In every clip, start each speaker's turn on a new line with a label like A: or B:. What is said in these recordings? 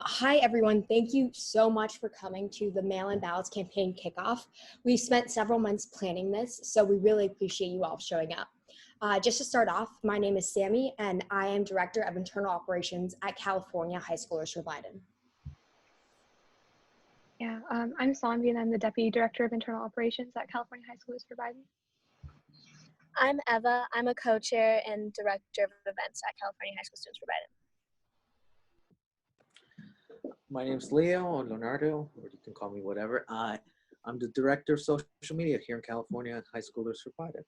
A: Hi, everyone. Thank you so much for coming to the Mail-in-Ballots campaign kickoff. We spent several months planning this, so we really appreciate you all showing up. Just to start off, my name is Sammy, and I am Director of Internal Operations at California High Schoolers for Biden.
B: Yeah, I'm Sanvi, and I'm the Deputy Director of Internal Operations at California High Schoolers for Biden.
C: I'm Eva. I'm a co-chair and director of events at California High School Students for Biden.
D: My name's Leo, or Leonardo, or you can call me whatever. I'm the Director of Social Media here in California High Schoolers for Biden.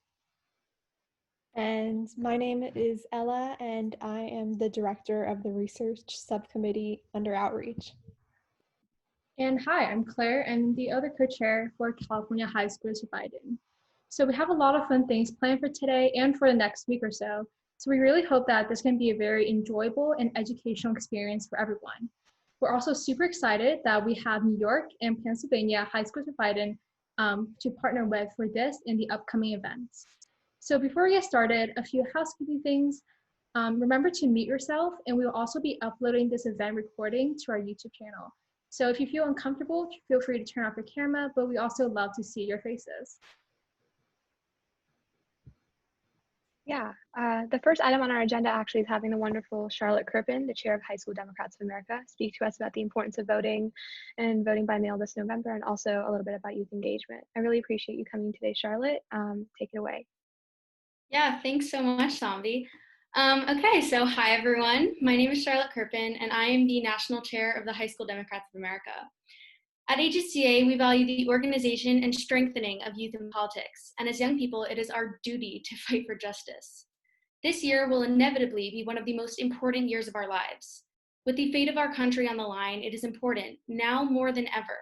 E: And my name is Ella, and I am the Director of the Research Subcommittee under Outreach.
F: And hi, I'm Claire, and the other co-chair for California High Schoolers for Biden. So we have a lot of fun things planned for today and for the next week or so. So we really hope that this can be a very enjoyable and educational experience for everyone. We're also super excited that we have New York and Pennsylvania High Schoolers for Biden to partner with for this and the upcoming events. So before we get started, a few housekeeping things. Remember to mute yourself, and we will also be uploading this event recording to our YouTube channel. So if you feel uncomfortable, feel free to turn off your camera, but we also love to see your faces.
B: Yeah, the first item on our agenda actually is having the wonderful Charlotte Kerpen, the chair of High School Democrats of America, speak to us about the importance of voting and voting by mail this November, and also a little bit about youth engagement. I really appreciate you coming today, Charlotte. Take it away.
G: Yeah, thanks so much, Sanvi. Okay, so hi everyone. My name is Charlotte Kerpen, and I am the National Chair of the High School Democrats of America. At HSDA, we value the organization and strengthening of youth in politics, and as young people, it is our duty to fight for justice. This year will inevitably be one of the most important years of our lives. With the fate of our country on the line, it is important, now more than ever,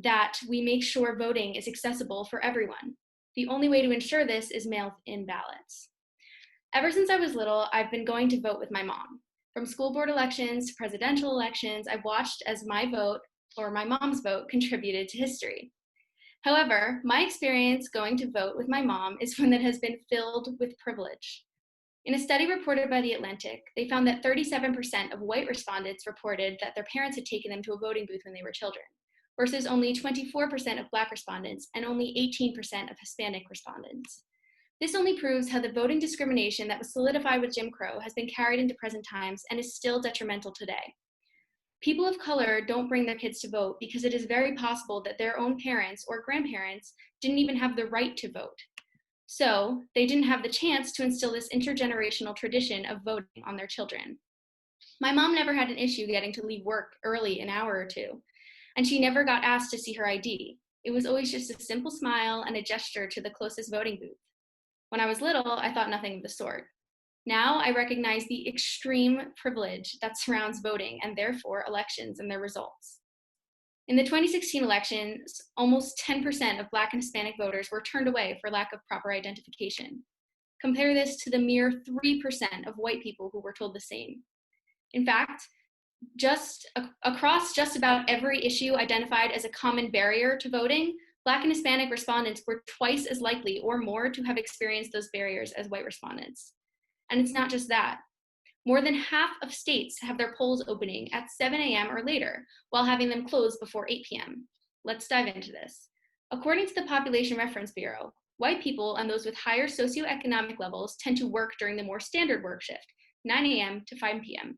G: that we make sure voting is accessible for everyone. The only way to ensure this is mail-in ballots. Ever since I was little, I've been going to vote with my mom. From school board elections to presidential elections, I've watched as my vote, or my mom's vote, contributed to history. However, my experience going to vote with my mom is one that has been filled with privilege. In a study reported by The Atlantic, they found that 37% of white respondents reported that their parents had taken them to a voting booth when they were children, versus only 24% of Black respondents and only 18% of Hispanic respondents. This only proves how the voting discrimination that was solidified with Jim Crow has been carried into present times and is still detrimental today. People of color don't bring their kids to vote because it is very possible that their own parents or grandparents didn't even have the right to vote. So they didn't have the chance to instill this intergenerational tradition of voting on their children. My mom never had an issue getting to leave work early an hour or two, and she never got asked to see her ID. It was always just a simple smile and a gesture to the closest voting booth. When I was little, I thought nothing of the sort. Now I recognize the extreme privilege that surrounds voting and therefore elections and their results. In the 2016 elections, almost 10% of Black and Hispanic voters were turned away for lack of proper identification. Compare this to the mere 3% of white people who were told the same. In fact, across just about every issue identified as a common barrier to voting, Black and Hispanic respondents were twice as likely or more to have experienced those barriers as white respondents. And it's not just that. More than half of states have their polls opening at 7 a.m. or later, while having them close before 8 p.m. Let's dive into this. According to the Population Reference Bureau, white people and those with higher socioeconomic levels tend to work during the more standard work shift, 9 a.m. to 5 p.m.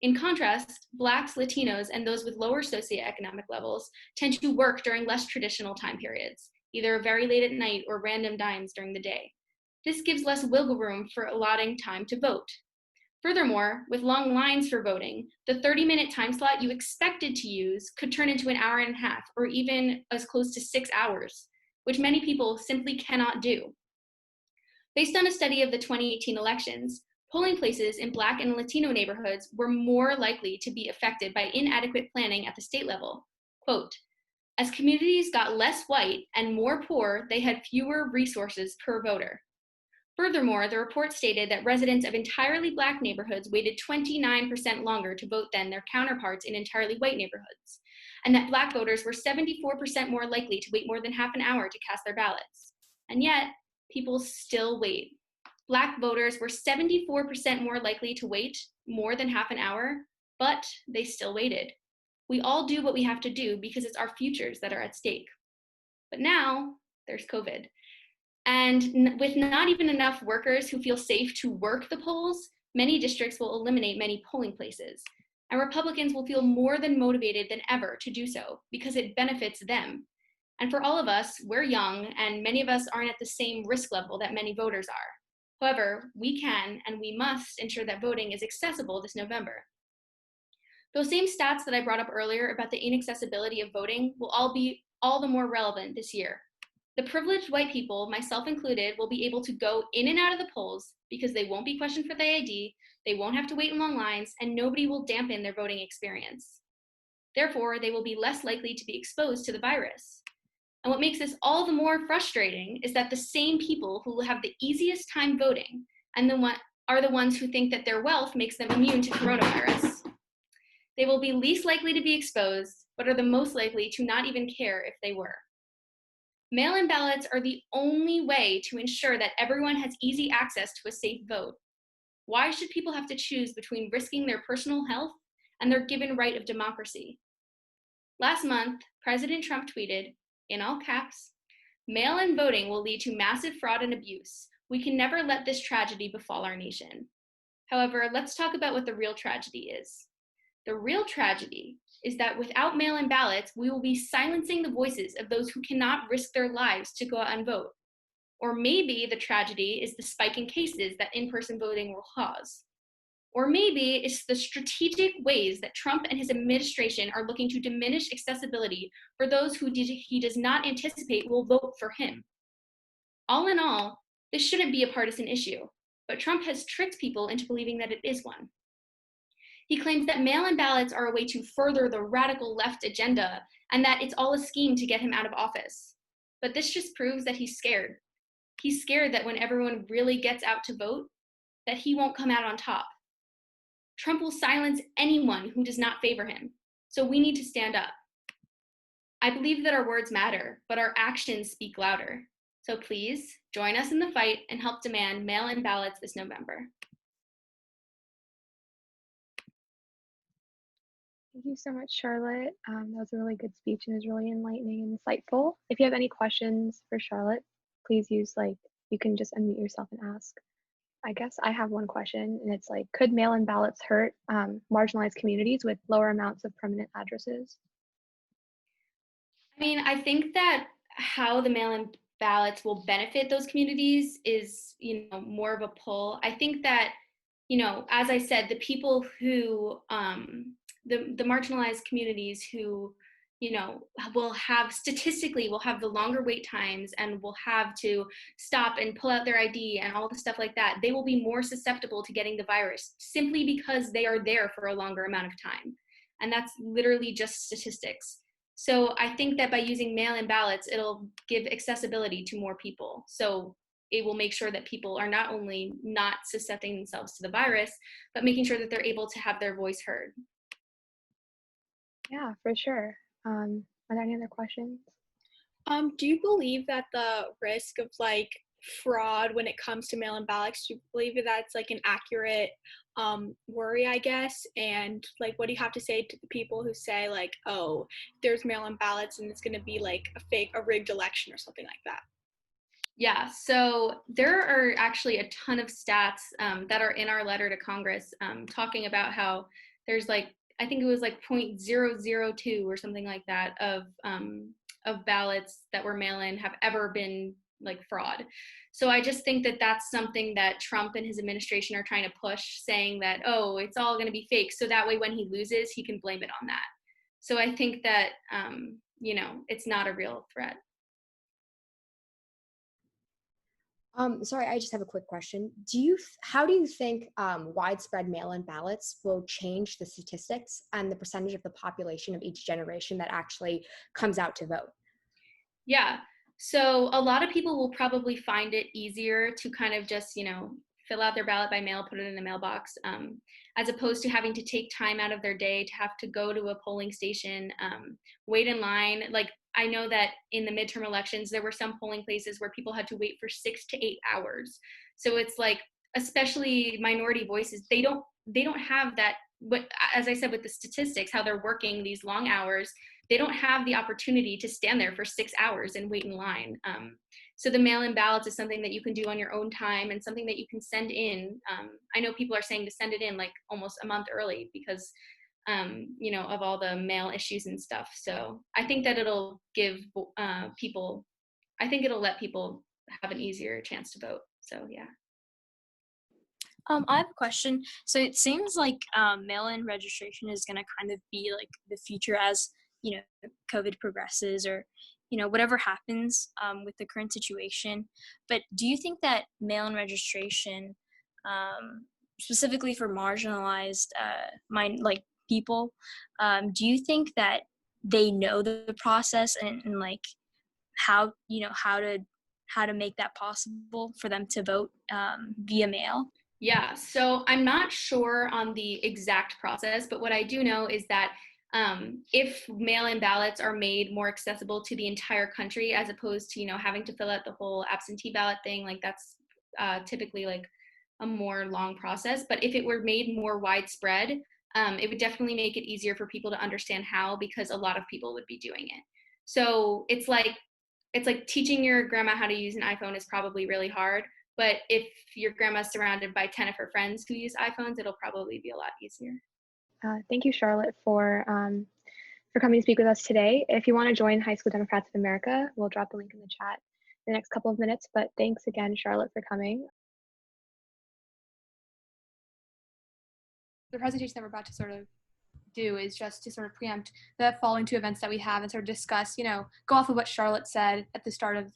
G: In contrast, Blacks, Latinos, and those with lower socioeconomic levels tend to work during less traditional time periods, either very late at night or random dimes during the day. This gives less wiggle room for allotting time to vote. Furthermore, with long lines for voting, the 30-minute time slot you expected to use could turn into an hour and a half, or even as close to 6 hours, which many people simply cannot do. Based on a study of the 2018 elections, polling places in Black and Latino neighborhoods were more likely to be affected by inadequate planning at the state level. Quote, as communities got less white and more poor, they had fewer resources per voter. Furthermore, the report stated that residents of entirely Black neighborhoods waited 29% longer to vote than their counterparts in entirely white neighborhoods, and that Black voters were 74% more likely to wait more than half an hour to cast their ballots. And yet, people still wait. Black voters were 74% more likely to wait more than half an hour, but they still waited. We all do what we have to do because it's our futures that are at stake. But now there's COVID. And with not even enough workers who feel safe to work the polls, many districts will eliminate many polling places. And Republicans will feel more than motivated than ever to do so because it benefits them. And for all of us, we're young and many of us aren't at the same risk level that many voters are. However, we can and we must ensure that voting is accessible this November. Those same stats that I brought up earlier about the inaccessibility of voting will all be all the more relevant this year. The privileged white people, myself included, will be able to go in and out of the polls because they won't be questioned for the ID, they won't have to wait in long lines, and nobody will dampen their voting experience. Therefore, they will be less likely to be exposed to the virus. And what makes this all the more frustrating is that the same people who will have the easiest time voting are the ones who think that their wealth makes them immune to coronavirus. They will be least likely to be exposed, but are the most likely to not even care if they were. Mail-in ballots are the only way to ensure that everyone has easy access to a safe vote. Why should people have to choose between risking their personal health and their given right of democracy? Last month, President Trump tweeted, in all caps, "Mail-in voting will lead to massive fraud and abuse. We can never let this tragedy befall our nation." However, let's talk about what the real tragedy is. The real tragedy is that without mail-in ballots, we will be silencing the voices of those who cannot risk their lives to go out and vote. Or maybe the tragedy is the spike in cases that in-person voting will cause. Or maybe it's the strategic ways that Trump and his administration are looking to diminish accessibility for those who he does not anticipate will vote for him. All in all, this shouldn't be a partisan issue, but Trump has tricked people into believing that it is one. He claims that mail-in ballots are a way to further the radical left agenda and that it's all a scheme to get him out of office. But this just proves that he's scared. He's scared that when everyone really gets out to vote, that he won't come out on top. Trump will silence anyone who does not favor him, so we need to stand up. I believe that our words matter, but our actions speak louder. So please join us in the fight and help demand mail-in ballots this November.
B: Thank you so much, Charlotte. That was a really good speech and is really enlightening and insightful. If you have any questions for Charlotte, please you can just unmute yourself and ask. I guess I have one question, and it's could mail-in ballots hurt marginalized communities with lower amounts of permanent addresses?
G: I mean, I think that how the mail-in ballots will benefit those communities is, more of a pull. I think that, as I said, the people who, the marginalized communities who, will have the longer wait times and will have to stop and pull out their ID and all the stuff like that. They will be more susceptible to getting the virus simply because they are there for a longer amount of time. And that's literally just statistics. So I think that by using mail-in ballots, it'll give accessibility to more people. So it will make sure that people are not only not suscepting themselves to the virus, but making sure that they're able to have their voice heard.
B: Yeah, for sure. Are there any other questions?
H: Do you believe that the risk of fraud when it comes to mail-in ballots, do you believe that that's an accurate worry, I guess? And what do you have to say to the people who say oh, there's mail-in ballots and it's going to be a rigged election or something like that?
G: Yeah, so there are actually a ton of stats that are in our letter to Congress talking about how there's I think it was 0.002 or something like that of ballots that were mail-in have ever been fraud. So I just think that that's something that Trump and his administration are trying to push, saying that, oh, it's all going to be fake. So that way when he loses, he can blame it on that. So I think that, it's not a real threat.
A: Sorry, I just have a quick question. How do you think widespread mail-in ballots will change the statistics and the percentage of the population of each generation that actually comes out to vote?
G: Yeah, so a lot of people will probably find it easier to kind of just, fill out their ballot by mail, put it in the mailbox, as opposed to having to take time out of their day to have to go to a polling station, wait in line. I know that in the midterm elections, there were some polling places where people had to wait for 6 to 8 hours. So it's especially minority voices, they don't have that as I said, with the statistics, how they're working these long hours, they don't have the opportunity to stand there for 6 hours and wait in line. So the mail-in ballots is something that you can do on your own time and something that you can send in. I know people are saying to send it in like almost a month early because, of all the mail issues and stuff. So I think that it'll give people, I think it'll let people have an easier chance to vote. So yeah.
I: I have a question. So it seems like mail-in registration is going to kind of be like the future as, COVID progresses or, whatever happens with the current situation. But do you think that mail-in registration, specifically for marginalized people, do you think that they know the process and like how, how to make that possible for them to vote via mail?
G: Yeah, so I'm not sure on the exact process, but what I do know is that if mail-in ballots are made more accessible to the entire country, as opposed to, having to fill out the whole absentee ballot thing, like that's typically like a more long process. But if it were made more widespread, it would definitely make it easier for people to understand how, because a lot of people would be doing it. So it's like teaching your grandma how to use an iPhone is probably really hard. But if your grandma's surrounded by 10 of her friends who use iPhones, it'll probably be a lot easier.
B: Thank you, Charlotte, for coming to speak with us today. If you want to join High School Democrats of America, we'll drop the link in the chat in the next couple of minutes. But thanks again, Charlotte, for coming.
J: The presentation that we're about to sort of do is just to sort of preempt the following two events that we have and sort of discuss, go off of what Charlotte said at the start of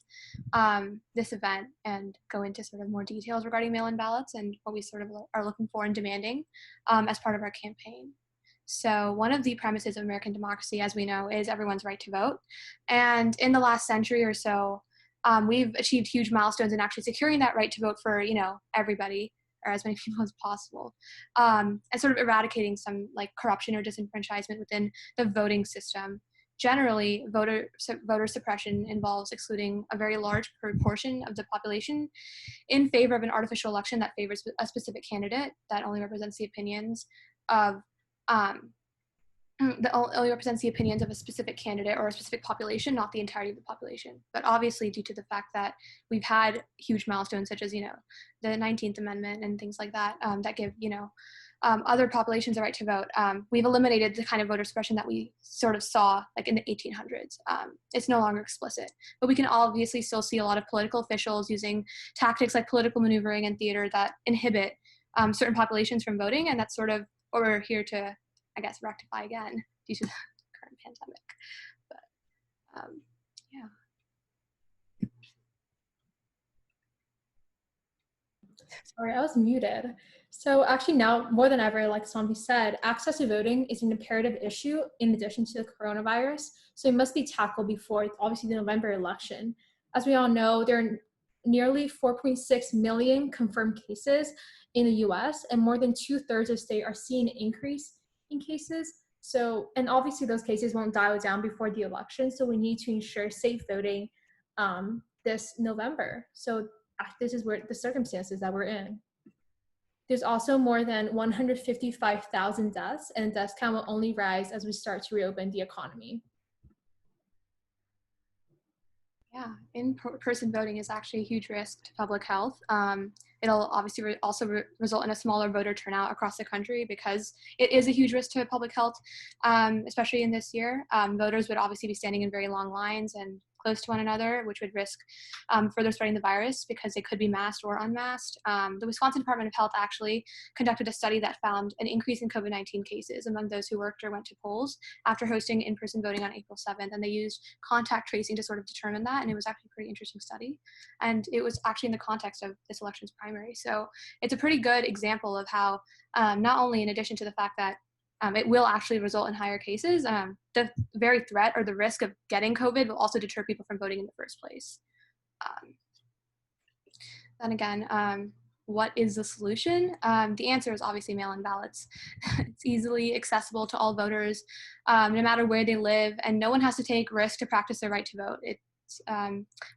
J: this event and go into sort of more details regarding mail-in ballots and what we sort of are looking for and demanding as part of our campaign. So one of the premises of American democracy, as we know, is everyone's right to vote. And in the last century or so, we've achieved huge milestones in actually securing that right to vote for, everybody, or as many people as possible, and sort of eradicating some like corruption or disenfranchisement within the voting system. Generally, voter suppression involves excluding a very large proportion of the population in favor of an artificial election that favors a specific candidate that only represents the opinions of a specific candidate or a specific population, not the entirety of the population. But obviously, due to the fact that we've had huge milestones such as, the 19th Amendment and things like that, that give, other populations the right to vote, we've eliminated the kind of voter suppression that we sort of saw like in the 1800s. It's no longer explicit, but we can obviously still see a lot of political officials using tactics like political maneuvering and theater that inhibit certain populations from voting, and that's sort of what we're here to, I guess, rectify again due to the current pandemic. But yeah.
F: Sorry, I was muted. So actually now, more than ever, like Zombie said, access to voting is an imperative issue in addition to the coronavirus. So it must be tackled before, obviously, the November election. As we all know, there are nearly 4.6 million confirmed cases in the US, and more than 2/3 of states are seeing an increase in cases. So, and obviously those cases won't dial down before the election. So we need to ensure safe voting this November. So this is where the circumstances that we're in. There's also more than 155,000 deaths, and the death count will only rise as we start to reopen the economy.
J: Yeah, in-person voting is actually a huge risk to public health. It'll obviously also result in a smaller voter turnout across the country because it is a huge risk to public health, especially in this year. Voters would obviously be standing in very long lines and close to one another, which would risk further spreading the virus because they could be masked or unmasked. The Wisconsin Department of Health actually conducted a study that found an increase in COVID-19 cases among those who worked or went to polls after hosting in-person voting on April 7th. And they used contact tracing to sort of determine that. And it was actually a pretty interesting study. And it was actually in the context of this election's primary. So it's a pretty good example of how not only in addition to the fact that it will actually result in higher cases, the very threat or the risk of getting COVID will also deter people from voting in the first place. Then again, what is the solution? The answer is obviously mail-in ballots. It's easily accessible to all voters, no matter where they live, and no one has to take risk to practice their right to vote.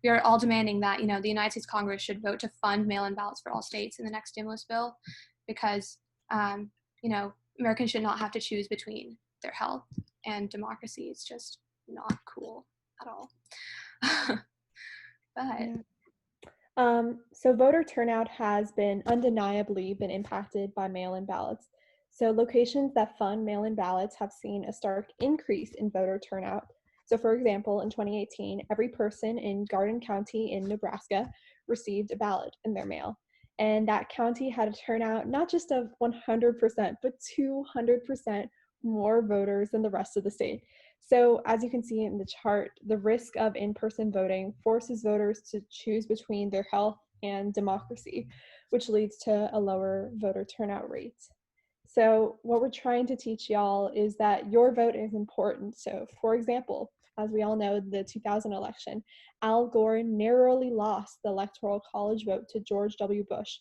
J: We are all demanding that, the United States Congress should vote to fund mail-in ballots for all states in the next stimulus bill, because, Americans should not have to choose between their health and democracy. It's just not cool at all. But
E: so voter turnout has undeniably been impacted by mail-in ballots. So locations that fund mail-in ballots have seen a stark increase in voter turnout. So for example, in 2018, every person in Garden County in Nebraska received a ballot in their mail. And that county had a turnout not just of 100%, but 200% more voters than the rest of the state. So as you can see in the chart, the risk of in-person voting forces voters to choose between their health and democracy, which leads to a lower voter turnout rate. So what we're trying to teach y'all is that your vote is important. So for example, as we all know, the 2000 election, Al Gore narrowly lost the Electoral College vote to George W. Bush.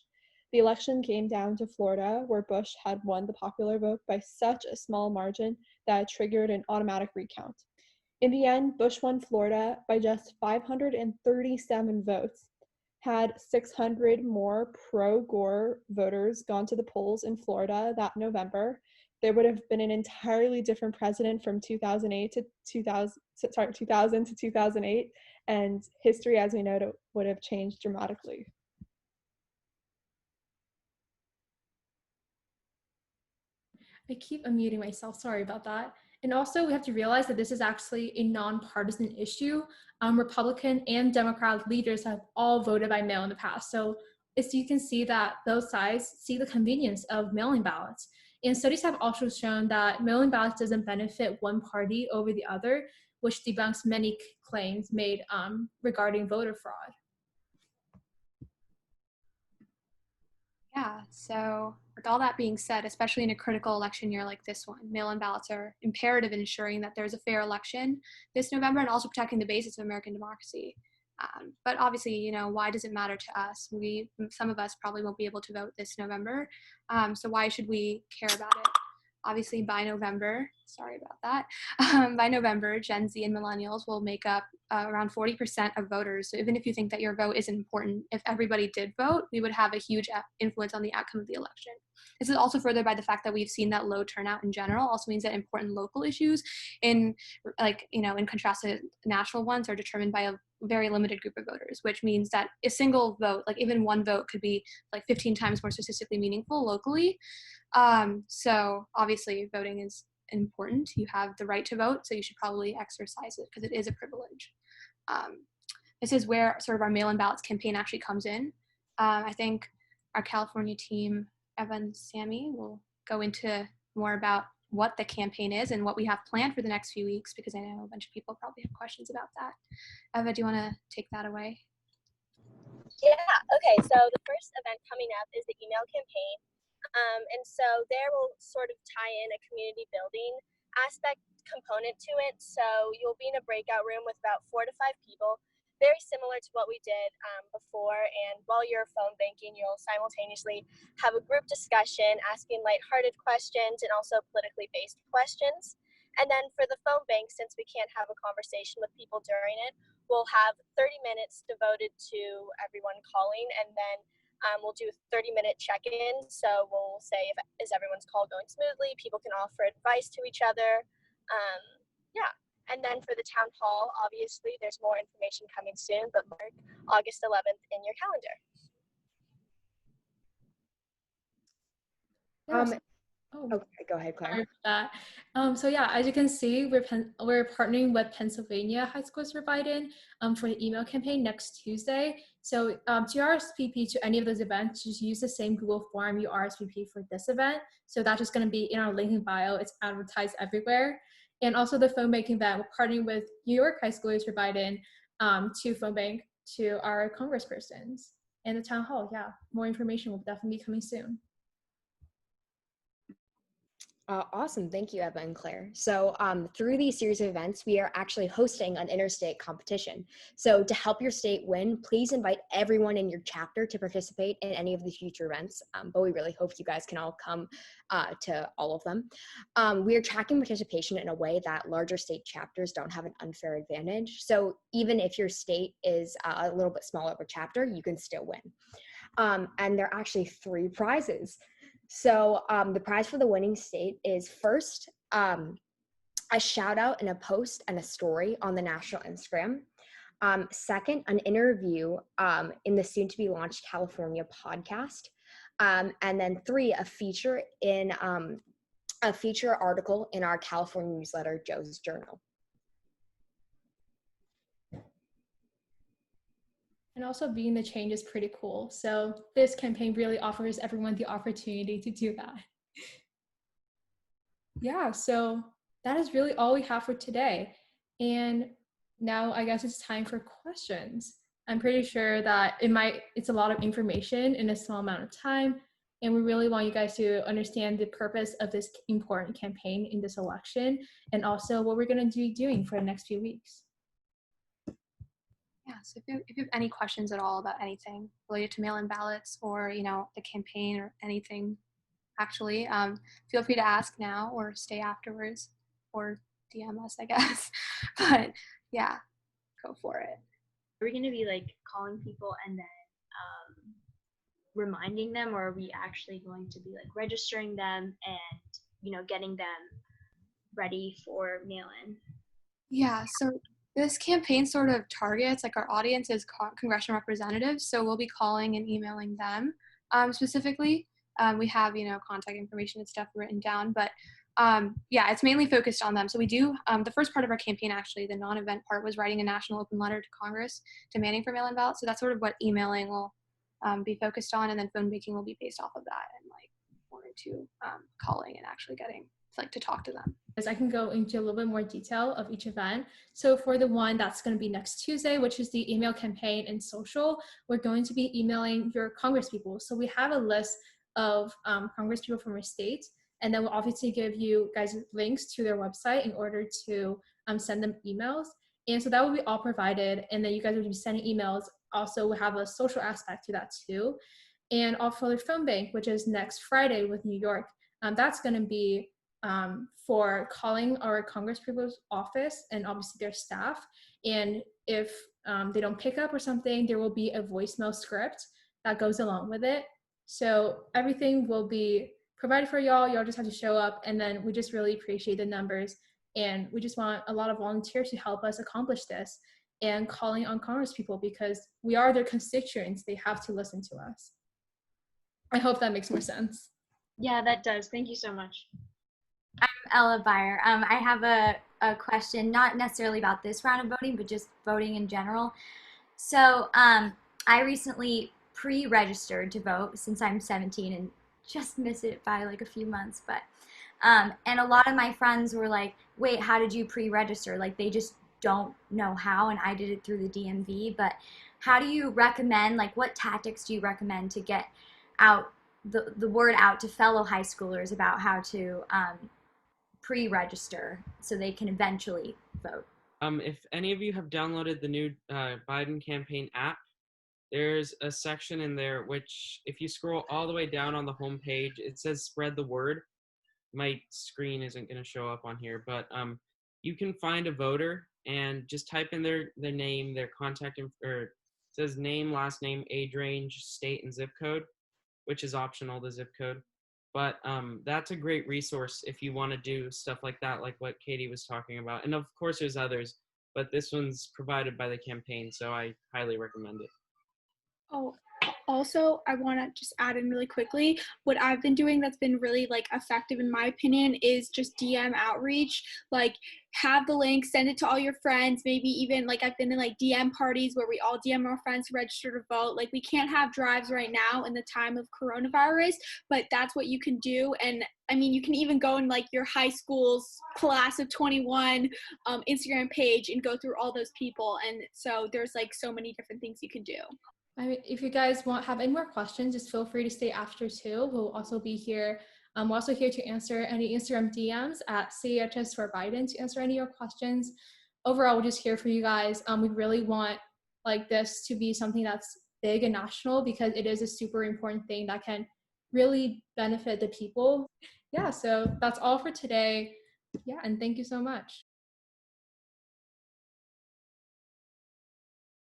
E: The election came down to Florida, where Bush had won the popular vote by such a small margin that it triggered an automatic recount. In the end, Bush won Florida by just 537 votes. Had 600 more pro-Gore voters gone to the polls in Florida that November, there would have been an entirely different president from 2000 to 2008, and history as we know it would have changed dramatically.
F: I keep unmuting myself, sorry about that. And also we have to realize that this is actually a nonpartisan issue. Republican and Democrat leaders have all voted by mail in the past. So as you can see that both sides see the convenience of mailing ballots. And studies have also shown that mailing ballots doesn't benefit one party over the other, which debunks many claims made regarding voter fraud.
J: yeah, so with all that being said, especially in a critical election year like this one, mail-in ballots are imperative in ensuring that there's a fair election this November and also protecting the basis of American democracy. But obviously, you know, why does it matter to us? Some of us probably won't be able to vote this November. So why should we care about it? Obviously, by November, sorry about that, by November, Gen Z and millennials will make up around 40% of voters. So even if you think that your vote isn't important, if everybody did vote, we would have a huge influence on the outcome of the election. This is also furthered by the fact that we've seen that low turnout in general also means that important local issues in contrast to national ones are determined by a very limited group of voters, which means that a single vote, like even one vote, could be like 15 times more statistically meaningful locally. So obviously voting is important. You have the right to vote, so you should probably exercise it because it is a privilege. This is where sort of our mail-in ballots campaign actually comes in. I think our California team, Eva and Sammy, will go into more about what the campaign is and what we have planned for the next few weeks, because I know a bunch of people probably have questions about that. Eva, do you want to take that away?
C: Yeah, okay, so the first event coming up is the email campaign. And so there will sort of tie in a community building aspect component to it. So you'll be in a breakout room with about 4 to 5 people, very similar to what we did before. And while you're phone banking, you'll simultaneously have a group discussion, asking lighthearted questions and also politically based questions. And then for the phone bank, since we can't have a conversation with people during it, we'll have 30 minutes devoted to everyone calling, and then we'll do a 30-minute check-in. So we'll say, is everyone's call going smoothly? People can offer advice to each other. Yeah. And then for the town hall, obviously, there's more information coming soon, but mark August 11th in your calendar.
A: Okay, go ahead, Claire.
F: Sorry about that. So yeah, as you can see, we're partnering with Pennsylvania High Schools for Biden for the email campaign next Tuesday. So to RSVP to any of those events, just use the same Google form you RSVP for this event. So that's just going to be in our link in bio. It's advertised everywhere. And also the phone banking event, we're partnering with New York High Schoolers for Biden to phone bank to our congresspersons and the town hall. Yeah, more information will definitely be coming soon.
A: Awesome. Thank you, Eva and Claire. So through these series of events, we are actually hosting an interstate competition. So to help your state win, please invite everyone in your chapter to participate in any of the future events. But we really hope you guys can all come to all of them. We are tracking participation in a way that larger state chapters don't have an unfair advantage. So even if your state is a little bit smaller of a chapter, you can still win. And there are actually 3 prizes. So the prize for the winning state is first, a shout out and a post and a story on the national Instagram. Second, an interview in the soon to be launched California podcast. And then three, a feature article in our California newsletter, Joe's Journal.
F: And also being the change is pretty cool. So this campaign really offers everyone the opportunity to do that. Yeah, so that is really all we have for today. And now I guess it's time for questions. I'm pretty sure that it's a lot of information in a small amount of time. And we really want you guys to understand the purpose of this important campaign in this election, and also what we're going to be doing for the next few weeks.
J: Yeah, so if you have any questions at all about anything related to mail-in ballots or, the campaign or anything, actually, feel free to ask now or stay afterwards or DM us, I guess. But yeah, go for it.
I: Are we going to be like calling people and then reminding them, or are we actually going to be like registering them and, getting them ready for mail-in?
J: Yeah, so this campaign sort of targets, like, our audience is congressional representatives, so we'll be calling and emailing them specifically. We have, contact information and stuff written down, but yeah, it's mainly focused on them. So we do, the first part of our campaign, actually, the non-event part, was writing a national open letter to Congress demanding for mail-in ballots. So that's sort of what emailing will be focused on, and then phone banking will be based off of that, and like 1 or 2 calling and actually getting to talk to them.
F: I can go into a little bit more detail of each event. So for the one that's going to be next Tuesday, which is the email campaign and social, we're going to be emailing your congresspeople. So we have a list of congresspeople from our state, and then we'll obviously give you guys links to their website in order to send them emails. And so that will be all provided, and then you guys will be sending emails. Also, we have a social aspect to that too. And also the phone bank, which is next Friday with New York, that's going to be for calling our congresspeople's office and obviously their staff. And if they don't pick up or something, there will be a voicemail script that goes along with it. So everything will be provided for y'all. Y'all just have to show up, and then we just really appreciate the numbers, and we just want a lot of volunteers to help us accomplish this, and calling on congresspeople because we are their constituents. They have to listen to us. I hope that makes more sense.
I: Yeah, that does. Thank you so much.
K: I'm Ella Byer. I have a question, not necessarily about this round of voting, but just voting in general. So I recently pre-registered to vote since I'm 17 and just missed it by like a few months. But and a lot of my friends were like, wait, how did you pre-register? Like, they just don't know how, and I did it through the DMV. But how do you recommend, like, what tactics do you recommend to get out the word out to fellow high schoolers about how to pre-register so they can eventually vote?
L: If any of you have downloaded the new Biden campaign app, there's a section in there which, if you scroll all the way down on the home page, it says spread the word. My screen isn't going to show up on here, but you can find a voter and just type in their name, their contact, or it says name, last name, age range, state, and zip code, which is optional, the zip code. But that's a great resource if you want to do stuff like that, like what Katie was talking about. And of course there's others, but this one's provided by the campaign, so I highly recommend it.
H: Oh, also, I want to just add in really quickly, what I've been doing that's been really effective in my opinion is just DM outreach. Like, have the link, send it to all your friends, maybe even I've been in DM parties where we all DM our friends to register to vote. We can't have drives right now in the time of coronavirus, but that's what you can do. And I mean, you can even go in your high school's class of 21 Instagram page and go through all those people. And so there's so many different things you can do.
F: If you guys have any more questions, just feel free to stay after too. We'll also be here. We're also here to answer any Instagram DMs at CAHS for Biden to answer any of your questions. Overall, we're just here for you guys. We really want this to be something that's big and national because it is a super important thing that can really benefit the people. Yeah, so that's all for today. Yeah, and thank you so much.